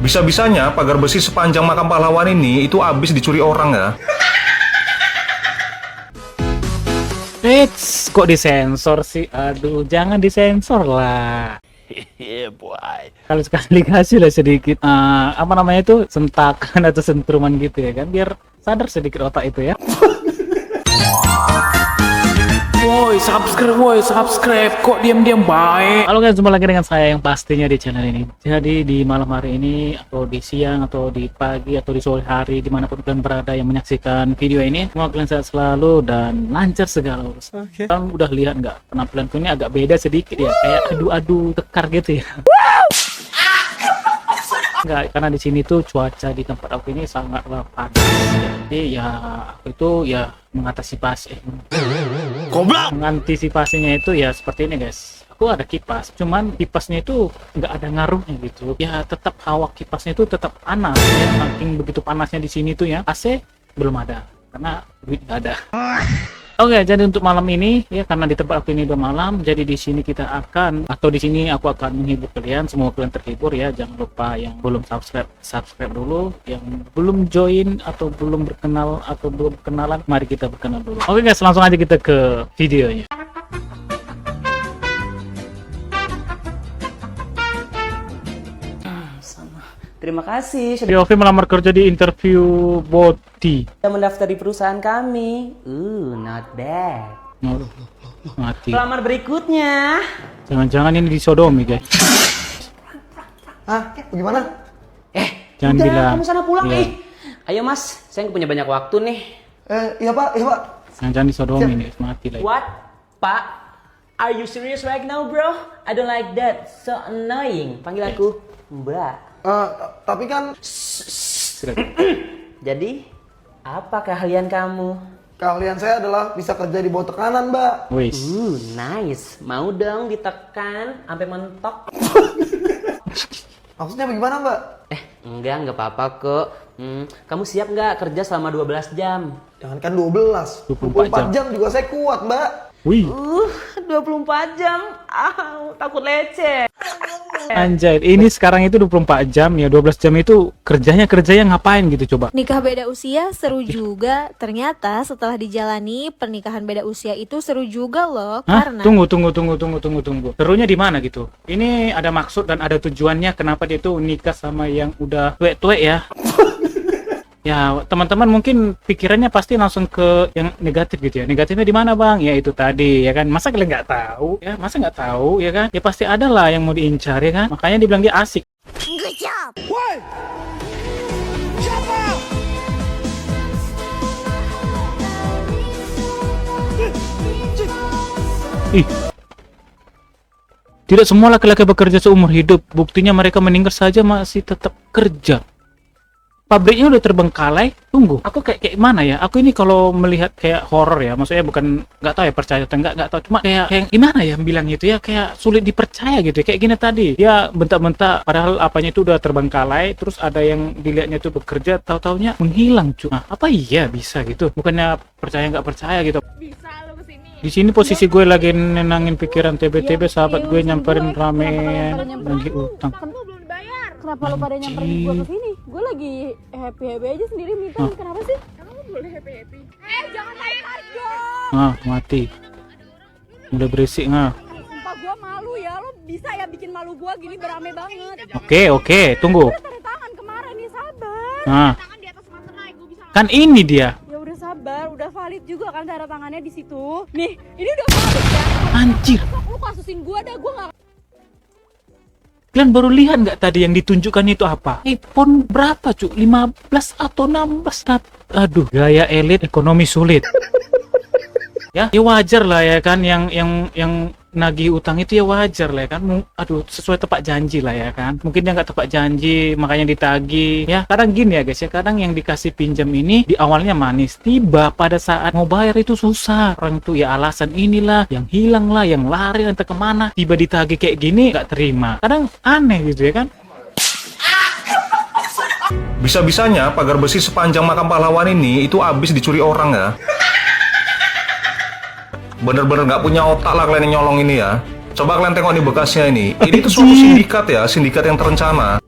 Bisa-bisanya pagar besi sepanjang makam pahlawan ini itu habis dicuri orang ya. Eits, kok disensor sih? Aduh, jangan disensor lah. Kalau sekali kasih lah sedikit, apa namanya itu, sentakan atau sentruman gitu ya kan, biar sadar sedikit otak itu ya. Woi, subscribe, kok diam-diam baik. Halo guys, jumpa lagi dengan saya yang pastinya di channel ini. Jadi di malam hari ini, atau di siang, atau di pagi, atau di sore hari, dimanapun kalian berada yang menyaksikan video ini, semoga kalian sehat selalu dan lancar segala urusan. Kalian udah lihat nggak, penampilanku ini agak beda sedikit ya, kayak adu-adu tekar gitu ya. Enggak, karena di sini tuh cuaca di tempat aku ini sangatlah panas. Jadi ya aku itu ya mengantisipasinya itu ya seperti ini guys. Aku ada kipas, cuman kipasnya itu nggak ada ngaruhnya gitu. Ya tetap hawa kipasnya itu tetap panas ya. Saking begitu panasnya di sini tuh ya, AC belum ada karena duit nggak ada. Oke, jadi untuk malam ini ya, karena di tempat aku ini udah malam, jadi di sini kita akan, atau di sini aku akan menghibur kalian, semoga kalian terhibur ya. Jangan lupa yang belum subscribe dulu, yang belum join atau belum berkenal atau belum kenalan, mari kita berkenal dulu. Oke guys, langsung aja kita ke videonya. Terima kasih Di Ovi melamar kerja di interview body. sudah mendaftar di perusahaan kami. Not bad. Mati. Pelamar berikutnya. Jangan-jangan ini disodomi guys. Hah? Bagaimana? Jangan Udah, bilang. kamu sana pulang. Iya. Ayo mas, saya nggak punya banyak waktu nih. Iya pak, iya pak. Jangan disodomi nih, mati lagi. What? Pak? Are you serious right now bro? I don't like that. So annoying. Panggil aku Mbak. Tapi kan Jadi, apa keahlian kamu? keahlian saya adalah bisa kerja di bawah tekanan, Mbak. Wis. Nice. Mau dong ditekan sampai mentok? Maksudnya bagaimana, Mbak? Enggak apa-apa kok. Kamu siap nggak kerja selama 12 jam? Jangankan 12, 24 jam juga saya kuat, Mbak. Wih. 24 jam? Takut leceh. Anjay, ini sekarang itu 24 jam ya, 12 jam itu kerjanya ngapain gitu coba. Nikah beda usia seru juga. Ternyata setelah dijalani pernikahan beda usia itu seru juga loh. Hah? Karena Tunggu. Serunya di mana gitu? Ini ada maksud dan ada tujuannya kenapa dia tuh nikah sama yang udah tua-tua ya. Ya, teman-teman mungkin pikirannya pasti langsung ke yang negatif gitu ya. Negatifnya di mana, Bang? Ya itu tadi, ya kan. Masa kalian nggak tahu? Ya, masa nggak tahu, ya kan? Ya pasti ada lah yang mau diincar, ya kan? Makanya dibilang dia asik. Ih. Tidak semua laki-laki bekerja seumur hidup. Buktinya mereka meninggal saja masih tetap kerja. Pabriknya udah terbengkalai. Tunggu, aku kayak mana ya? Aku ini kalau melihat kayak horor ya, maksudnya bukan nggak tahu ya percaya atau nggak tahu, cuma kayak gimana ya bilang gitu ya, kayak sulit dipercaya gitu ya. Kayak gini tadi, dia bentak-bentak padahal apanya itu udah terbengkalai, terus ada yang dilihatnya itu bekerja, tahu-taunya menghilang cuy. Nah, apa iya bisa gitu? Bukannya percaya nggak percaya gitu. Bisa lo kesini. Di sini posisi gue lagi nenangin pikiran TB-TB, sahabat gue nyamperin ramen lagi utang. Kan lu belum dibayar. Kenapa lo pada nyamperin gue ke sini? Gue lagi happy aja sendiri minta. Kenapa sih? Emang lu boleh happy. Jangan tarik dong. Ah, mati. Udah berisik nggak? Sumpah gue malu ya. Lo bisa ya bikin malu gue gini berame banget. Oke, tunggu. Gue tanda tangan kemarin nih, sabar. Nah, Tangan di atas materai gue bisa. kan ini dia. Ya udah sabar, udah valid juga kan tanda tangannya di situ. Nih, ini udah valid ya. Anjir. Lu kasusin gue dah, gue gak. Kalian baru lihat nggak tadi yang ditunjukkan itu apa? iPhone berapa cu? 15 atau 16? Aduh, gaya elit ekonomi sulit. Ya wajar lah ya kan, yang nagih utang itu ya wajar lah ya kan. Aduh, sesuai tepat janji lah ya kan. Mungkin dia nggak tepat janji makanya ditagih ya. Kadang gini ya guys ya, kadang yang dikasih pinjam ini di awalnya manis, tiba pada saat mau bayar itu susah. Orang tuh ya alasan inilah, yang hilang lah, yang lari entah kemana, tiba ditagih kayak gini nggak terima. Kadang aneh gitu ya kan. Bisa-bisanya pagar besi sepanjang makam pahlawan ini itu habis dicuri orang ya. Bener-bener nggak punya otak lah kalian yang nyolong ini ya. Coba kalian tengok nih bekasnya ini. Ini tuh suatu sindikat ya, sindikat yang terencana.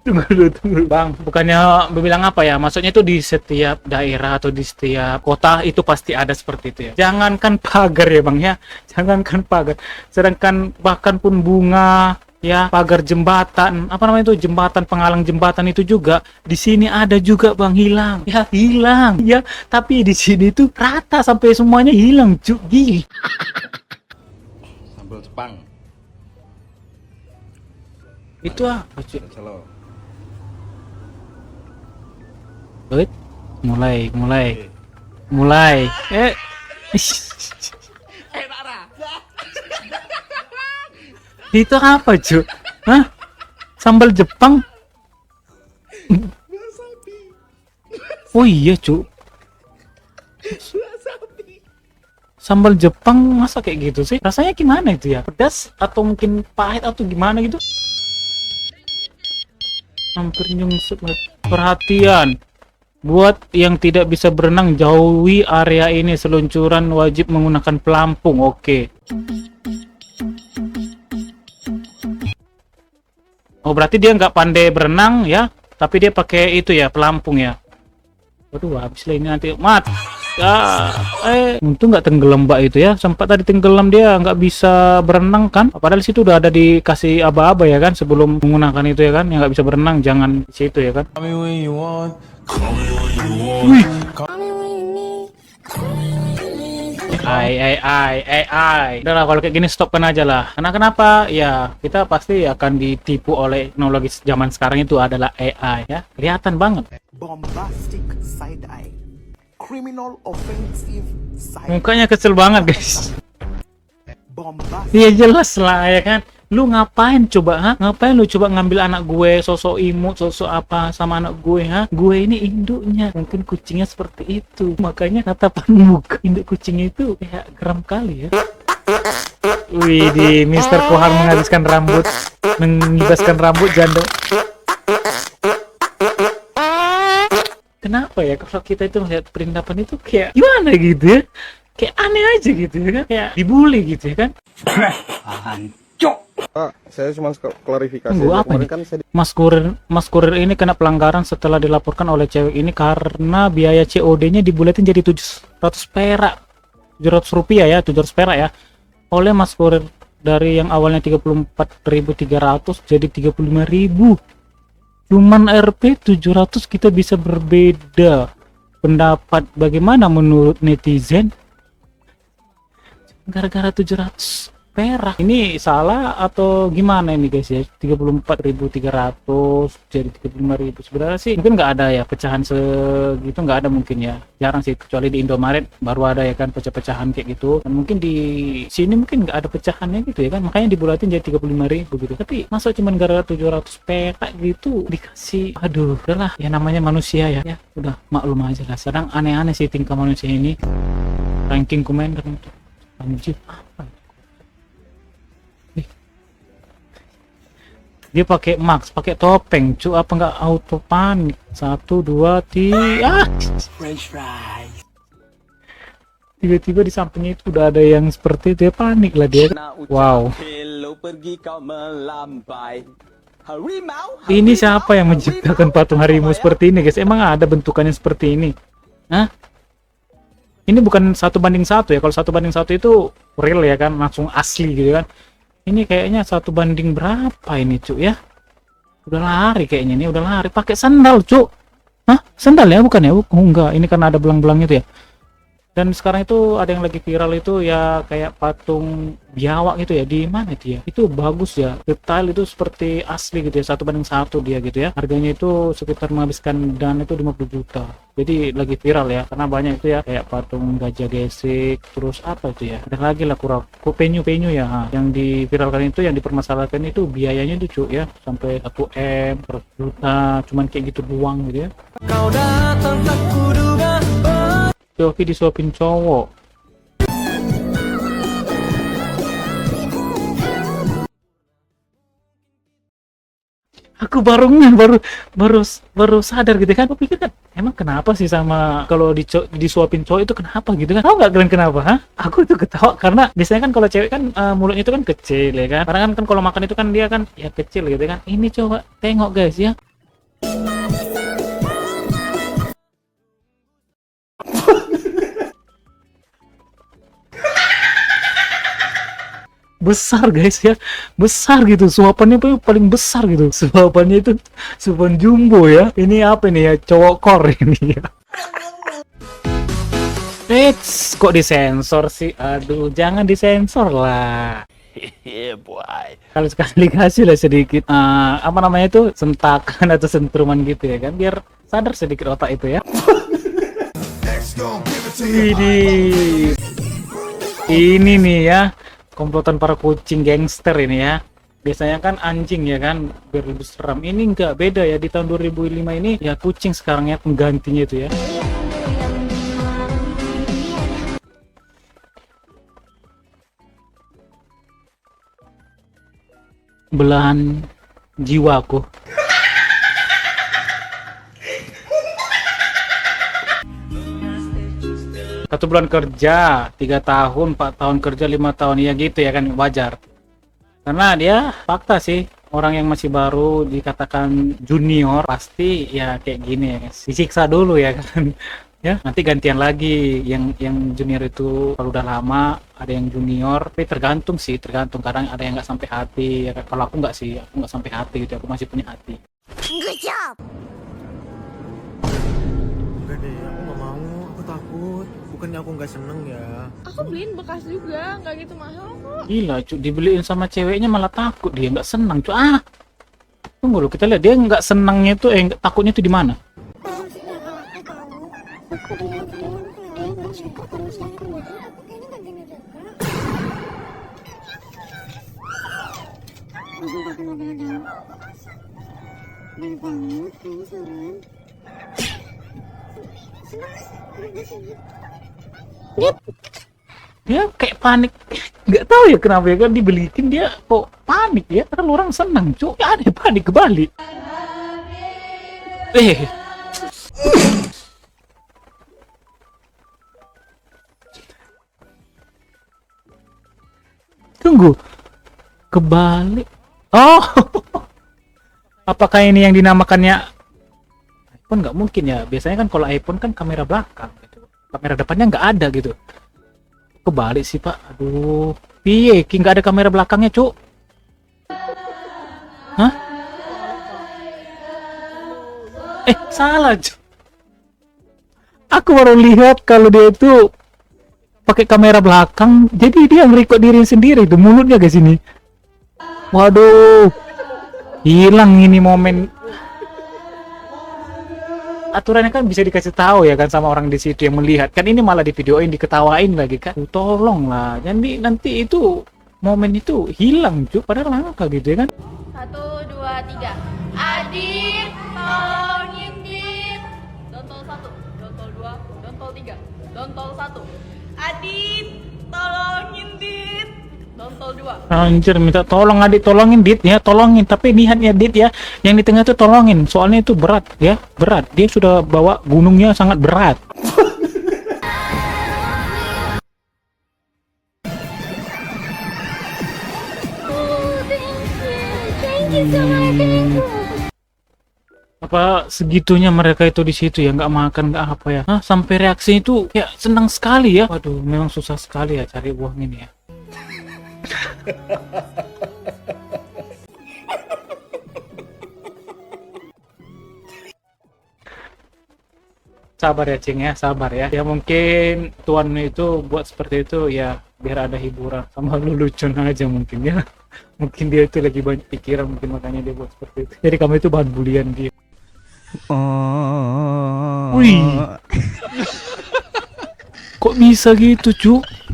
Tunggu. Bang, bukannya bilang apa ya? Maksudnya itu di setiap daerah atau di setiap kota itu pasti ada seperti itu ya. Jangankan pagar ya Bang ya. Jangankan pagar. Sedangkan bahkan pun bunga ya, pagar jembatan, apa namanya itu, jembatan, penghalang jembatan itu juga di sini ada juga Bang, hilang. Ya, hilang. Ya, tapi di sini tuh rata sampai semuanya hilang, cuk. Gila. Sambal Jepang. Itu apa, cuk? Wait, mulai. Itu apa, Cuk? Hah? Sambal Jepang? Oh iya, Cuk. Sambal Jepang masa kayak gitu sih? Rasanya gimana itu ya? Pedas atau mungkin pahit atau gimana gitu? Hampir nyungsep. Perhatian. Buat yang tidak bisa berenang, jauhi area ini. Seluncuran wajib menggunakan pelampung. Oke. Oh, berarti dia nggak pandai berenang ya, tapi dia pakai itu ya, pelampung ya. Waduh, habis lah ini nanti. Mat. Untung nggak tenggelam Mbak itu ya. Sempat tadi tenggelam, dia nggak bisa berenang kan. Padahal situ udah ada dikasih aba-aba ya kan, sebelum menggunakan itu ya kan. Yang nggak bisa berenang jangan di situ ya kan. Wih. Udah lah, kalau kayak gini stopkan aja lah. Karena kenapa? Ya, kita pasti akan ditipu oleh teknologi zaman sekarang itu adalah AI ya. Kelihatan banget. Bombastic side eye. Criminal offensive side. Mukanya kesel banget, guys. Bombastic. Iya jelas lah ya kan. Lu ngapain coba, ha? Ngapain lu coba ngambil anak gue, sosok imut, sosok apa sama anak gue, ha? Gue ini induknya, mungkin kucingnya seperti itu. Makanya tatapan muka induk kucing itu kayak geram kali ya. Wih, di Mr. Kohar menghabiskan rambut, mengibaskan rambut janda. Kenapa ya kalau kita itu melihat perindapan itu kayak gimana gitu ya? Kayak aneh aja gitu ya kan? Kayak dibully gitu ya kan? Pak, saya cuma klarifikasi. Tunggu, apa Kemarin nih? kan saya Mas kurir ini kena pelanggaran setelah dilaporkan oleh cewek ini karena biaya COD-nya dibulatin jadi 700 perak. 700 rupiah ya, 700 perak ya. Oleh mas kurir dari yang awalnya 34.300 jadi 35.000. Cuman RP 700 kita bisa berbeda pendapat. Bagaimana menurut netizen? Gara-gara 700 perak ini salah atau gimana ini guys ya? 34.300 jadi 35.000. Sebenarnya sih mungkin nggak ada ya pecahan segitu, nggak ada mungkin ya, jarang sih, kecuali di Indomaret baru ada ya kan pecah-pecahan kayak gitu. Dan mungkin di sini mungkin nggak ada pecahannya gitu ya kan, makanya dibulatin jadi 35.000 gitu. Tapi masa cuman gara-gara 700 perak gitu dikasih, aduh udahlah ya, namanya manusia ya, ya udah maklum aja lah. Sedang aneh-aneh sih tingkah manusia ini. Ranking commander untuk anjir apa? Dia pakai max, pakai topeng, cu, apa nggak auto panik? 1, 2, 3. French fries. Tiba-tiba di sampingnya itu udah ada yang seperti itu, ya panik lah dia. Wow. Ini siapa yang menciptakan patung harimau seperti ini, guys? Emang ada bentukannya seperti ini? Hah? Ini bukan 1:1 ya. Kalau 1:1 itu real ya kan, langsung asli gitu kan. Ini kayaknya 1 banding berapa ini, Cuk ya? Udah lari kayaknya nih, udah lari. Pakai sandal, Cuk. Hah? Sandal ya, bukan ya? Oh, enggak, ini kan ada belang-belang itu ya. Dan sekarang itu ada yang lagi viral itu ya, kayak patung biawak gitu ya. Di mana itu ya? Itu bagus ya. Detail itu seperti asli gitu ya. 1:1 dia gitu ya. Harganya itu sekitar menghabiskan dana itu 50 juta. Jadi lagi viral ya. Karena banyak itu ya. Kayak patung gajah gesek. Terus apa itu ya? Ada lagi lah penyu-penyu ya. Ha. Yang diviralkan itu, yang dipermasalahkan itu biayanya itu, Cuk ya. Sampai 1 M, 100 juta. Cuman kayak gitu doang gitu ya. Kau datang tak kuduga. Yofi disuapin cowok. Aku baru sadar gitu kan. Aku pikir kan, emang kenapa sih sama kalau disuapin cowok itu kenapa gitu kan? Tahu nggak kalian kenapa? Hah? Aku tuh ketawa karena biasanya kan kalau cewek kan mulutnya itu kan kecil ya kan. Karena kan kalau makan itu kan dia kan ya kecil gitu kan. Ini coba tengok guys ya. besar guys ya, besar gitu, suapannya tuh paling besar gitu, suapannya itu suapan jumbo ya. Ini apa nih ya, cowok kor ini ya. Kok disensor sih? Aduh, jangan disensor lah. Kalau sekali kasih lah sedikit apa namanya itu, sentakan atau sentruman gitu ya kan, biar sadar sedikit otak itu ya. Ini nih ya, komplotan para kucing gangster ini ya. Biasanya kan anjing ya kan, biar lebih seram. Ini enggak, beda ya, di tahun 2005 ini ya kucing sekarang ya penggantinya itu ya. Belahan jiwaku. Satu bulan kerja, 3 tahun, 4 tahun kerja, 5 tahun ya gitu ya kan, wajar. Karena dia fakta sih, orang yang masih baru dikatakan junior pasti ya kayak gini ya guys. Disiksa dulu ya kan. Ya, nanti gantian lagi yang junior itu. Kalau udah lama ada yang junior, tapi tergantung sih, tergantung. Kadang ada yang nggak sampai hati ya. Kalau aku nggak sih, aku nggak sampai hati gitu, aku masih punya hati. Good job. Enggak deh, aku nggak mau. Aku takut. Bukannya aku nggak seneng ya. Aku beliin bekas juga, nggak gitu mahal kok. Gila cuy, dibeliin sama ceweknya malah takut, dia nggak senang cuy. Tunggu dulu, kita lihat dia nggak senangnya tuh, takutnya tuh di mana? Dia kayak panik, nggak tahu ya kenapa ya kan, dibeliin dia kok panik ya, karena orang senang cuy, ada panik kebalik. Tunggu, kebalik. Oh, apakah ini yang dinamakannya iPhone? Nggak mungkin ya, biasanya kan kalau iPhone kan kamera belakang gitu, kamera depannya nggak ada gitu. Kebalik sih pak, aduh, piye ki nggak ada kamera belakangnya cuk? Hah? Salah cuk. Aku baru lihat kalau dia itu pakai kamera belakang, jadi dia nge-record diri sendiri itu, mulutnya ke sini. Waduh, hilang ini momen. Aturannya kan bisa dikasih tahu ya kan sama orang di situ yang melihat, kan ini malah di videoin, diketawain lagi kan. Tolong lah, jadi nanti itu momen itu hilang cuy, padahal langka gitu ya kan. 1, 2, 3. Adit, tolongin Dit. Dontol 1, dontol 2, dontol 3, dontol 1. Adit, tolongin Dit. Dontol 2. Anjir, minta tolong Adit, tolongin Dit ya, tolongin. Tapi niatnya Dit ya, yang di tengah tuh tolongin. Soalnya itu berat ya, berat. Dia sudah bawa gunungnya sangat berat. Apa segitunya mereka itu di situ ya, nggak makan nggak apa ya. Sampai reaksi itu ya senang sekali ya. Waduh, memang susah sekali ya cari uang ini ya. Sabar ya Cing ya, sabar ya. Ya mungkin Tuan itu buat seperti itu ya biar ada hiburan, sama lu lucu aja mungkin ya. Mungkin dia itu lagi banyak pikiran, mungkin makanya dia buat seperti itu. Jadi kamu itu bahan bulian dia. Wih. Kok bisa gitu cu?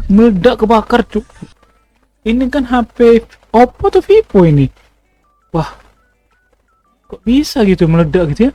Meledak, kebakar cu. Ini kan HP Oppo atau Vivo ini? Wah, kok bisa gitu meledak gitu ya?